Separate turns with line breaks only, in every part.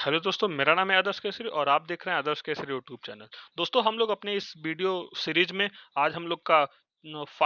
Hello दोस्तों, मेरा नाम है आदर्श केसरी और आप देख रहे हैं आदर्श केसरी यूट्यूब चैनल। दोस्तों, हम लोग अपने इस वीडियो सीरीज में आज हम लोग का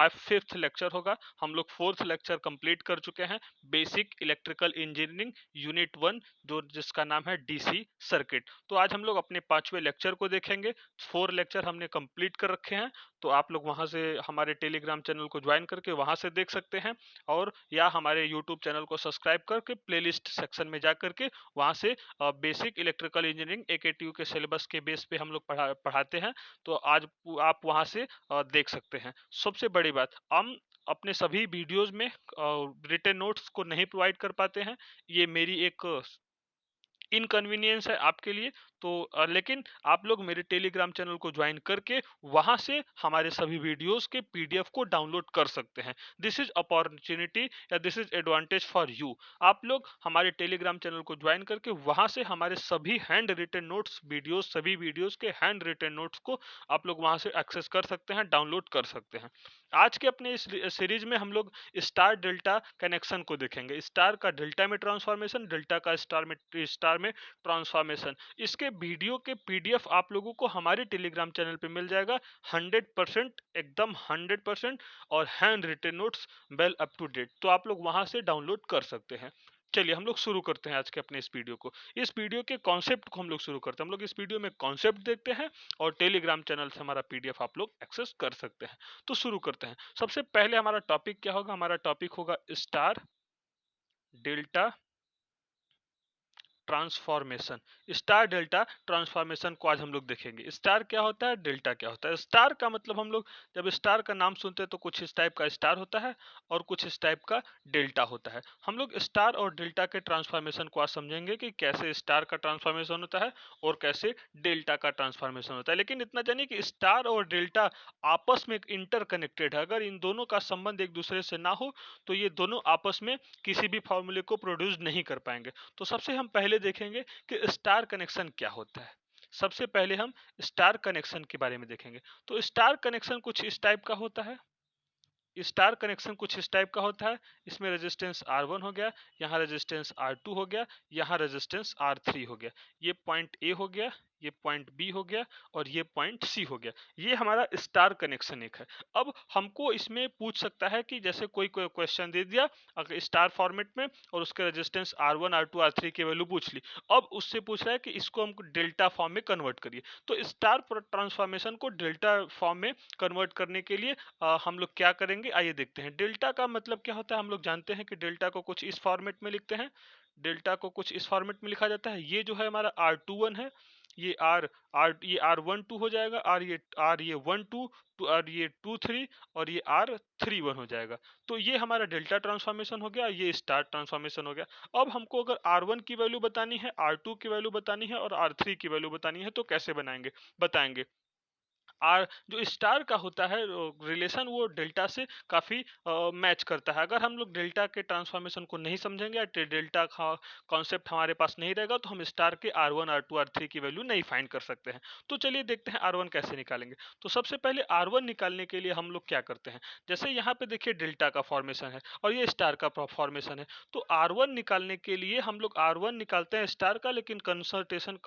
फिफ्थ लेक्चर होगा। हम लोग फोर्थ लेक्चर कंप्लीट कर चुके हैं। बेसिक इलेक्ट्रिकल इंजीनियरिंग यूनिट 1, जो जिसका नाम है डीसी सर्किट। तो आज हम लोग अपने पांचवें लेक्चर को देखेंगे। 4 लेक्चर हमने कंप्लीट कर रखे हैं। तो आप लोग वहां से हमारे टेलीग्राम चैनल को ज्वाइन करके वहां से देख सकते हैं, और या हमारे यूट्यूब चैनल को सब्सक्राइब करके प्लेलिस्ट सेक्शन में जा करके वहां से बेसिक इलेक्ट्रिकल इंजीनियरिंग एकेटीयू के सिलेबस के बेस पे हम लोग पढ़ाते हैं। तो आज आप वहां से देख सकते हैं। सबसे बड़ी बात, हम अपने सभी वीडियोस में रिटन नोट्स को नहीं प्रोवाइड कर पाते हैं। ये मेरी एक इनकन्वीनियंस है आपके लिए। तो लेकिन आप लोग मेरे टेलीग्राम चैनल को ज्वाइन करके वहां से हमारे सभी वीडियोस के पीडीएफ को डाउनलोड कर सकते हैं। दिस इज अपॉर्चुनिटी या this is advantage for you. आप लोग हमारे टेलीग्राम चैनल को ज्वाइन करके वहां से हमारे सभी हैंड रिटन नोट्स वीडियोस, सभी वीडियोस के हैंड रिटन नोट्स को आप लोग वहां से एक्सेस कर सकते हैं, डाउनलोड कर सकते हैं। आज के अपने इस सीरीज में हम लोग स्टार डेल्टा कनेक्शन को देखेंगे। स्टार का डेल्टा में ट्रांसफॉर्मेशन, डेल्टा का स्टार में ट्रांसफॉर्मेशन। इसके वीडियो के पीडीएफ आप लोगों को हमारे टेलीग्राम चैनल पे मिल जाएगा। 100%, एकदम 100%, और hand written notes well up to date. तो आप लोग वहां से डाउनलोड कर सकते हैं। चलिए हम लोग शुरू करते हैं आज के अपने इस वीडियो को। इस वीडियो के कॉन्सेप्ट को हम लोग शुरू करते हैं। हम लोग इस वीडियो में कॉन्सेप्ट देखते हैं और टेलीग्राम चैनल से हमारा पीडीएफ आप लोग एक्सेस कर सकते हैं। तो शुरू करते हैं। सबसे पहले हमारा टॉपिक क्या होगा? हमारा टॉपिक होगा star delta transformation. Star delta transformation को आज हम लोग देखेंगे। स्टार क्या होता है, डेल्टा क्या होता है। स्टार का मतलब, हम लोग जब स्टार का नाम सुनते हैं तो कुछ इस टाइप का स्टार होता है और कुछ इस टाइप का डेल्टा होता है। हम लोग स्टार और डेल्टा के ट्रांसफॉर्मेशन को आज समझेंगे कि कैसे स्टार का ट्रांसफॉर्मेशन होता है और कैसे डेल्टा का ट्रांसफॉर्मेशन होता है। लेकिन इतना जानिए कि स्टार और डेल्टा आपस में इंटरकनेक्टेड है। अगर इन दोनों का संबंध एक दूसरे से ना हो तो ये दोनों आपस में किसी भी फॉर्मूले को प्रोड्यूस नहीं कर पाएंगे। तो सबसे हम पहले देखेंगे कि स्टार कनेक्शन क्या होता है। सबसे पहले हम स्टार कनेक्शन के बारे में देखेंगे। तो स्टार कनेक्शन कुछ इस टाइप का होता है। स्टार कनेक्शन कुछ इस टाइप का होता है। इसमें रेजिस्टेंस R1 हो गया, यहाँ रेजिस्टेंस R2 हो गया, यहाँ रेजिस्टेंस R3 हो गया। ये पॉइंट ए हो गया, ये पॉइंट बी हो गया, और ये पॉइंट सी हो गया। ये हमारा स्टार कनेक्शन एक है। अब हमको इसमें पूछ सकता है कि जैसे कोई क्वेश्चन दे दिया अगर स्टार फॉर्मेट में, और उसके रेजिस्टेंस R1 R2 R3 की वैल्यू पूछ ली। अब उससे पूछ रहा है कि इसको हमको डेल्टा फॉर्म में कन्वर्ट करिए। तो स्टार ट्रांसफॉर्मेशन को डेल्टा फॉर्म में कन्वर्ट करने के लिए हम लोग क्या करेंगे, आइए देखते हैं। डेल्टा का मतलब क्या होता है। हम लोग जानते हैं कि डेल्टा को कुछ इस फॉर्मेट में लिखते हैं। डेल्टा को कुछ इस फॉर्मेट में लिखा जाता है। ये जो है हमारा R21 है, ये R12 हो जाएगा, ये 12, और ये 23, और ये R31 हो जाएगा। तो ये हमारा डेल्टा ट्रांसफॉर्मेशन हो गया, ये स्टार ट्रांसफॉर्मेशन हो गया। अब हमको अगर R1 की वैल्यू बतानी है, R2 की वैल्यू बतानी है और R3 की वैल्यू बतानी है, तो कैसे बनाएंगे, बताएंगे। आर जो स्टार का होता है रिलेशन, वो डेल्टा से काफी मैच करता है। अगर हम लोग डेल्टा के ट्रांसफॉर्मेशन को नहीं समझेंगे या डेल्टा का कॉन्सेप्ट हमारे पास नहीं रहेगा तो हम स्टार के R1 R2 R3 की वैल्यू नहीं फाइंड कर सकते हैं। तो चलिए देखते हैं R1 कैसे निकालेंगे। तो सबसे पहले R1 निकालने के लिए हम लोग क्या करते हैं, जैसे यहाँ पे देखिए डेल्टा का फॉर्मेशन है और ये स्टार का फॉर्मेशन है। तो R1 निकालने के लिए हम लोग R1 निकालते हैं स्टार का, लेकिन कंसल्टेशन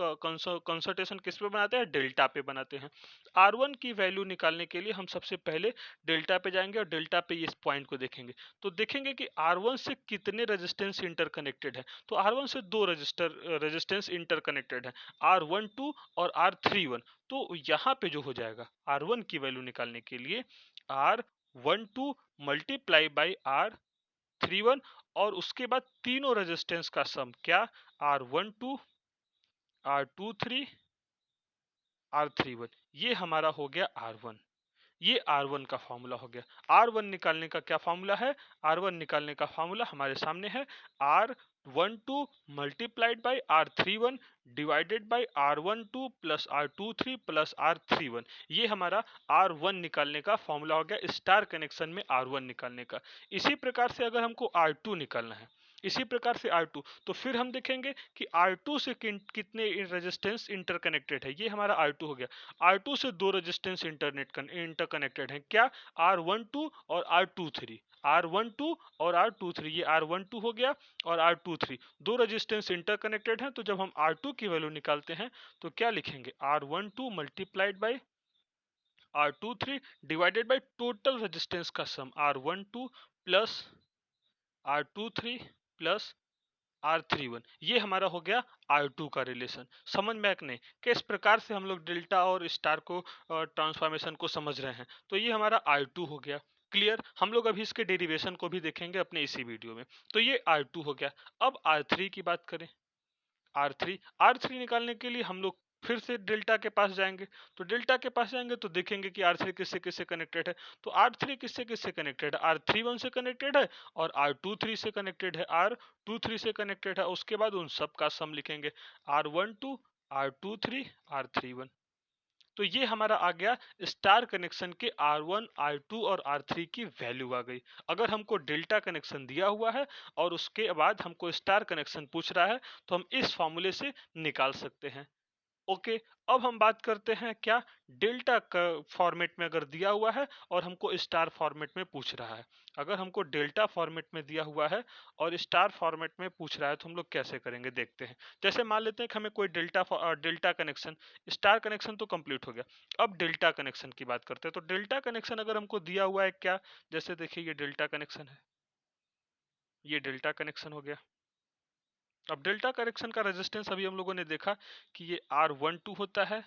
किस पे बनाते हैं, डेल्टा पे बनाते हैं। R1 की वैल्यू निकालने के लिए हम सबसे पहले डेल्टा पे जाएंगे और डेल्टा पे इस पॉइंट को देखेंगे। तो देखेंगे कि R1 से कितने रेजिस्टेंस इंटरकनेक्टेड है। तो R1 से दो रेजिस्टेंस इंटरकनेक्टेड है, R12 और R31। तो यहाँ पे जो हो जाएगा R1 की वैल्यू निकालने के लिए R12 मल्टीप्लाई बाई R31, और उसके बाद तीनों रेजिस्टेंस का सम क्या, R12 R23 R31। ये हमारा हो गया R1। ये R1 का फॉर्मूला हो गया। R1 निकालने का क्या फॉर्मूला है, R1 निकालने का फॉर्मूला हमारे सामने है, R12 multiplied by R31 divided by R12 plus R23 plus R31। ये हमारा R1 निकालने का फॉर्मूला हो गया, स्टार कनेक्शन में R1 निकालने का। इसी प्रकार से अगर हमको R2 निकालना है, इसी प्रकार से R2, तो फिर हम देखेंगे कि R2 से कितने रेजिस्टेंस इंटरकनेक्टेड है। ये हमारा R2 हो गया। R2 से दो रेजिस्टेंस इंटरकनेक्टेड है, क्या? R12 और R23। R12 और R23, ये R12 हो गया और R23 दो रेजिस्टेंस इंटरकनेक्टेड हैं। तो जब हम R2 की वैल्यू निकालते हैं तो क्या लिखेंगे? R12 multiplied by R23 divided by total resistance का सम, R12 plus R23 plus R31। ये हमारा हो गया R2 का रिलेशन। समझ में कि नहीं किस प्रकार से हम लोग डेल्टा और स्टार को ट्रांसफॉर्मेशन को समझ रहे हैं। तो ये हमारा R2 हो गया। क्लियर? हम लोग अभी इसके डेरिवेशन को भी देखेंगे अपने इसी वीडियो में। तो ये R2 हो गया। अब R3 की बात करें। R3 निकालने के लिए हम लोग फिर से डेल्टा के पास जाएंगे। तो डेल्टा के पास जाएंगे तो देखेंगे कि R3 किससे किससे कनेक्टेड है। तो R3 किससे किससे कनेक्टेड है? R31 से कनेक्टेड है और R23 से कनेक्टेड है। R23 से कनेक्टेड है। उसके बाद उन सब का सम लिखेंगे, R12 R23 R31। तो ये हमारा आ गया स्टार कनेक्शन के R1 R2 और R3 की वैल्यू आ गई। अगर हमको डेल्टा कनेक्शन दिया हुआ है और उसके बाद हमको स्टार कनेक्शन पूछ रहा है तो हम इस फॉर्मूले से निकाल सकते हैं। ओके, अब हम बात करते हैं क्या, डेल्टा का फॉर्मेट में अगर दिया हुआ है और हमको स्टार फॉर्मेट में पूछ रहा है। अगर हमको डेल्टा फॉर्मेट में दिया हुआ है और स्टार फॉर्मेट में पूछ रहा है तो हम लोग कैसे करेंगे देखते हैं। जैसे मान लेते हैं कि हमें कोई डेल्टा कनेक्शन, स्टार कनेक्शन तो कंप्लीट हो गया, अब डेल्टा कनेक्शन की बात करते हैं। तो डेल्टा कनेक्शन अगर हमको दिया हुआ है क्या, जैसे देखिए ये डेल्टा कनेक्शन है, ये डेल्टा कनेक्शन हो गया। अब डेल्टा कनेक्शन का रेजिस्टेंस अभी हम लोगों ने देखा कि ये R12 होता है,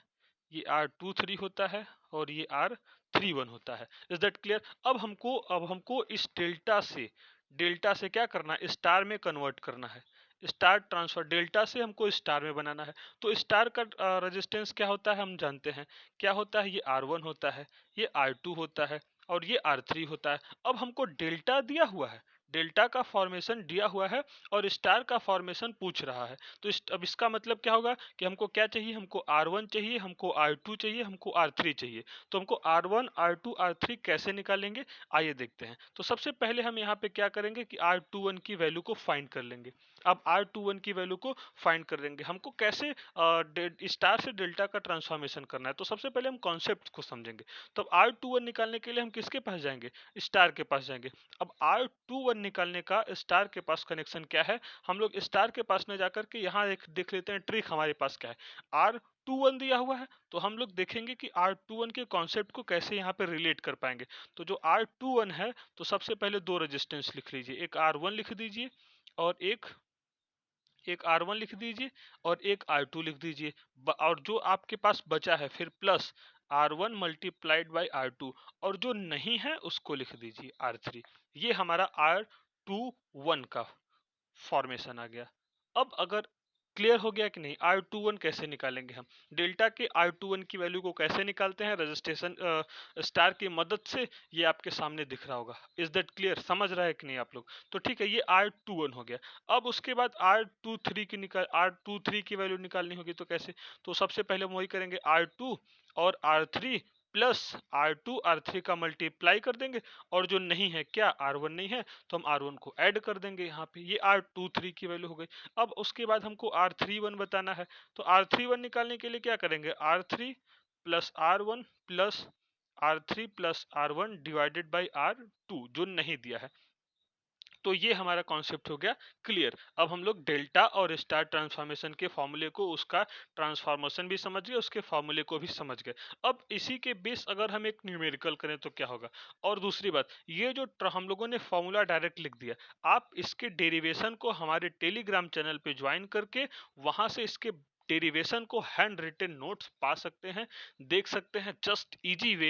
ये R23 होता है और ये R31 होता है। Is that clear? अब हमको इस डेल्टा से क्या करना है, स्टार में कन्वर्ट करना है। स्टार ट्रांसफर डेल्टा से हमको स्टार में बनाना है। तो स्टार का रेजिस्टेंस क्या होता है हम जानते हैं, क्या होता है? ये R1 होता है, ये R2 होता है और ये R3 होता है। अब हमको डेल्टा दिया हुआ है, डेल्टा का फॉर्मेशन दिया हुआ है और स्टार का फॉर्मेशन पूछ रहा है। तो अब इसका मतलब क्या होगा कि हमको क्या चाहिए, हमको R1 चाहिए, हमको R2 चाहिए, हमको R3 चाहिए। तो हमको R1 R2 R3 कैसे निकालेंगे, आइए देखते हैं। तो सबसे पहले हम यहाँ पे क्या करेंगे कि R21 की वैल्यू को फाइंड कर लेंगे। अब R21 की वैल्यू को फाइंड कर लेंगे। हमको कैसे स्टार से डेल्टा का ट्रांसफॉर्मेशन करना है, तो सबसे पहले हम कॉन्सेप्ट को समझेंगे। तो R21 निकालने के लिए हम किसके पास जाएंगे? स्टार के पास जाएंगे। अब R21 निकालने का स्टार के पास कनेक्शन क्या है, हम लोग स्टार के पास में जाकर के यहाँ एक देख लेते हैं ट्रिक हमारे पास क्या है। R21 दिया हुआ है तो हम लोग देखेंगे कि R21 के कॉन्सेप्ट को कैसे यहाँ पे रिलेट कर पाएंगे। तो जो R21 है तो सबसे पहले दो रेजिस्टेंस लिख लीजिए, एक R1 लिख दीजिए और एक R1 लिख दीजिए और एक R2 लिख दीजिए। और जो आपके पास बचा है फिर plus R1 multiplied by R2 और जो नहीं है उसको लिख दीजिए R3। ये हमारा R21 का फॉर्मेशन आ गया। अब अगर क्लियर हो गया कि नहीं, R21 कैसे निकालेंगे हम, डेल्टा के R21 की वैल्यू को कैसे निकालते हैं रजिस्ट्रेशन स्टार की मदद से, ये आपके सामने दिख रहा होगा। Is that clear? समझ रहा है कि नहीं आप लोग? तो ठीक है, ये R21 हो गया। अब उसके बाद R23 की वैल्यू निकालनी होगी तो कैसे, तो सबसे पहले हम वही करेंगे, R2 और R3 प्लस R2 R3 का मल्टीप्लाई कर देंगे और जो नहीं है क्या, R1 नहीं है तो हम R1 को ऐड कर देंगे यहाँ पे, ये R23 की वैल्यू हो गई। अब उसके बाद हमको R31 बताना है। तो R31 निकालने के लिए क्या करेंगे, R3 plus R1 plus R3 plus R1 divided by R2 जो नहीं दिया है। तो ये हमारा कॉन्सेप्ट हो गया क्लियर। अब हम लोग डेल्टा और स्टार ट्रांसफॉर्मेशन के फॉर्मूले को, उसका ट्रांसफॉर्मेशन भी समझ गए, उसके फॉर्मूले को भी समझ गए। अब इसी के बेस अगर हम एक न्यूमेरिकल करें तो क्या होगा। और दूसरी बात, ये जो हम लोगों ने फॉर्मूला डायरेक्ट लिख दिया, आप इसके डेरिवेशन को हमारे टेलीग्राम चैनल पे ज्वाइन करके वहां से इसके डेरिवेशन को हैंड रिटन नोट्स पा सकते हैं, देख सकते हैं। Just easy way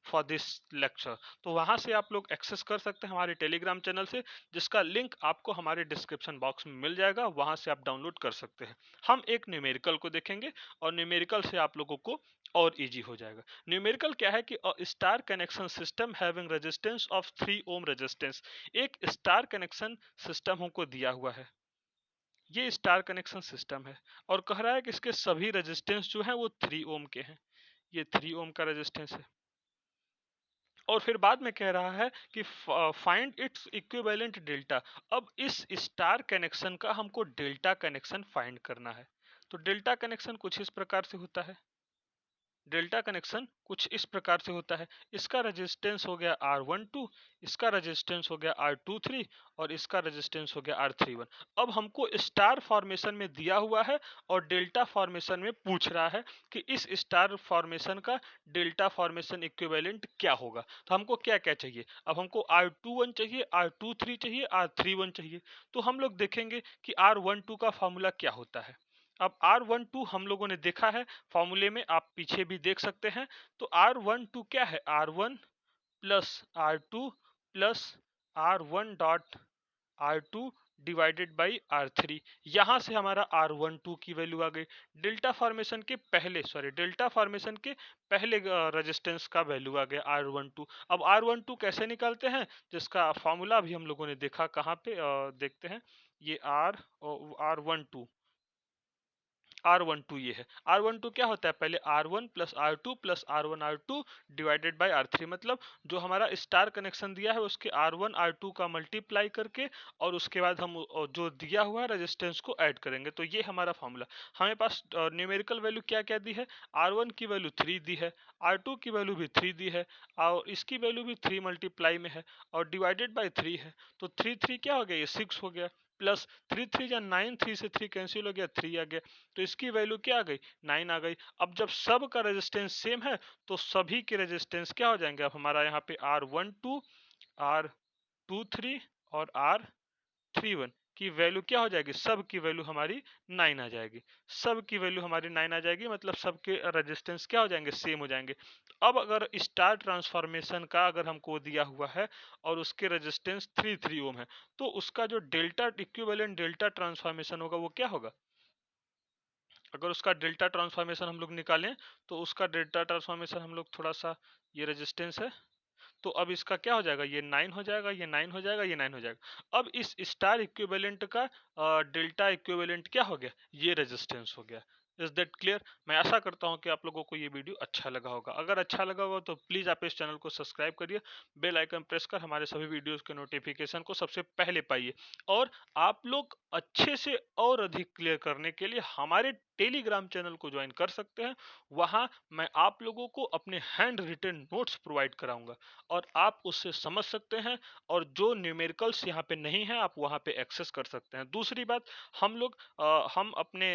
for this lecture. तो वहां से आप लोग एक्सेस कर सकते हैं हमारे टेलीग्राम चैनल से, जिसका लिंक आपको हमारे डिस्क्रिप्शन बॉक्स में मिल जाएगा, वहां से आप डाउनलोड कर सकते हैं। हम एक न्यूमेरिकल को देखेंगे और न्यूमेरिकल से आप लोगों को और इजी हो जाएगा। न्यूमेरिकल क्या है कि star connection system having resistance of 3 ohm resistance. एक स्टार कनेक्शन सिस्टम हमको दिया हुआ है, ये स्टार कनेक्शन सिस्टम है और कह रहा है कि इसके सभी रेजिस्टेंस जो है वो 3 ओम के हैं। ये 3 ओम का रेजिस्टेंस है। और फिर बाद में कह रहा है कि फाइंड इट्स इक्विवेलेंट डेल्टा। अब इस स्टार कनेक्शन का हमको डेल्टा कनेक्शन फाइंड करना है। तो डेल्टा कनेक्शन कुछ इस प्रकार से होता है, डेल्टा कनेक्शन कुछ इस प्रकार से होता है। इसका रेजिस्टेंस हो गया R12, इसका रेजिस्टेंस हो गया R23 और इसका रेजिस्टेंस हो गया R31। अब हमको स्टार फॉर्मेशन में दिया हुआ है और डेल्टा फॉर्मेशन में पूछ रहा है कि इस स्टार फॉर्मेशन का डेल्टा फॉर्मेशन इक्विवेलेंट क्या होगा। तो हमको क्या क्या चाहिए, अब हमको R21 चाहिए, R23 चाहिए, R31 चाहिए। तो हम लोग देखेंगे कि R12 का फॉर्मूला क्या होता है। अब R12 हम लोगों ने देखा है, फॉर्मूले में आप पीछे भी देख सकते हैं। तो R12 क्या है, R1 plus R2 plus R1 dot R2 divided by R3। यहां से हमारा R12 की वैल्यू आ गई। डेल्टा फॉर्मेशन के पहले, सॉरी, डेल्टा फॉर्मेशन के पहले रेजिस्टेंस का वैल्यू आ गया R12। अब R12 कैसे निकालते हैं, जिसका फॉर्मूला भी हम लोगों ने देखा, कहाँ पे देखते हैं, ये R12, R12 ये है। R12 क्या होता है, पहले R1 plus R2 plus R1 R2 divided by R3। मतलब जो हमारा स्टार कनेक्शन दिया है उसके R1 R2 का मल्टीप्लाई करके और उसके बाद हम जो दिया हुआ है रेजिस्टेंस को ऐड करेंगे। तो ये हमारा फॉर्मूला। हमें पास न्यूमेरिकल वैल्यू क्या क्या दी है, R1 की वैल्यू 3 दी है, R2 की वैल्यू भी 3 दी है और इसकी वैल्यू भी 3 मल्टीप्लाई में है और डिवाइडेड बाई 3 है। तो 3 क्या हो गया, ये 6 हो गया, प्लस 3 या 9, 3 से 3 कैंसिल हो गया, 3 आ गया। तो इसकी वैल्यू क्या आ गई, 9 आ गई। अब जब सब का रेजिस्टेंस सेम है तो सभी के रेजिस्टेंस क्या हो जाएंगे, अब हमारा यहाँ पे R12, R23 और R31 की वैल्यू क्या हो जाएगी, सब की वैल्यू हमारी 9 आ जाएगी। सब की वैल्यू हमारी 9 आ जाएगी, मतलब सबके रेजिस्टेंस क्या हो जाएंगे, सेम हो जाएंगे। अब अगर स्टार ट्रांसफॉर्मेशन का अगर हमको दिया हुआ है और उसके रेजिस्टेंस 3 ओम है, तो उसका जो डेल्टा इक्विवेलेंट डेल्टा ट्रांसफॉर्मेशन होगा वो क्या होगा। अगर उसका डेल्टा ट्रांसफॉर्मेशन हम लोग निकालें तो उसका डेल्टा ट्रांसफॉर्मेशन हम लोग थोड़ा सा, ये रेजिस्टेंस है, तो अब इसका क्या हो जाएगा, ये 9 हो जाएगा, ये 9 हो जाएगा, ये 9 हो जाएगा। अब इस स्टार इक्विवेलेंट का डेल्टा इक्विवेलेंट क्या हो गया, ये रेजिस्टेंस हो गया। Is that clear. मैं आशा करता हूं कि आप लोगों को ये वीडियो अच्छा लगा होगा। अगर अच्छा लगा होगा तो प्लीज आप इस चैनल को सब्सक्राइब करिए, बेल आइकन प्रेस कर हमारे सभी वीडियोस के नोटिफिकेशन को सबसे पहले पाइए। और आप लोग अच्छे से और अधिक क्लियर करने के लिए हमारे टेलीग्राम चैनल को ज्वाइन कर सकते हैं। वहां मैं आप लोगों को अपने हैंड रिटन नोट्स प्रोवाइड कराऊंगा और आप उससे समझ सकते हैं, और जो न्यूमेरिकल्स यहाँ पे नहीं है आप वहाँ पे एक्सेस कर सकते हैं। दूसरी बात, हम अपने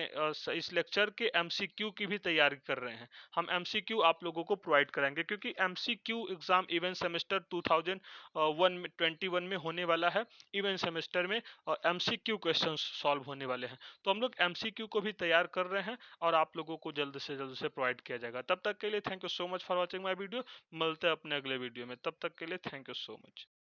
इस लेक्चर के एमसीक्यू की भी तैयारी कर रहे हैं। हम एमसीक्यू आप लोगों को प्रोवाइड कराएंगे, क्योंकि एमसीक्यू एग्जाम इवन सेमेस्टर 2021 में होने वाला है। इवन सेमेस्टर में एमसीक्यू क्वेश्चन सॉल्व होने वाले हैं, तो हम लोग एमसीक्यू को भी तैयार कर रहे हैं और आप लोगों को जल्द से जल्द से प्रोवाइड किया जाएगा। तब तक के लिए thank you so much for watching my video. मिलते हैं अपने अगले वीडियो में, तब तक के लिए थैंक यू सो मच।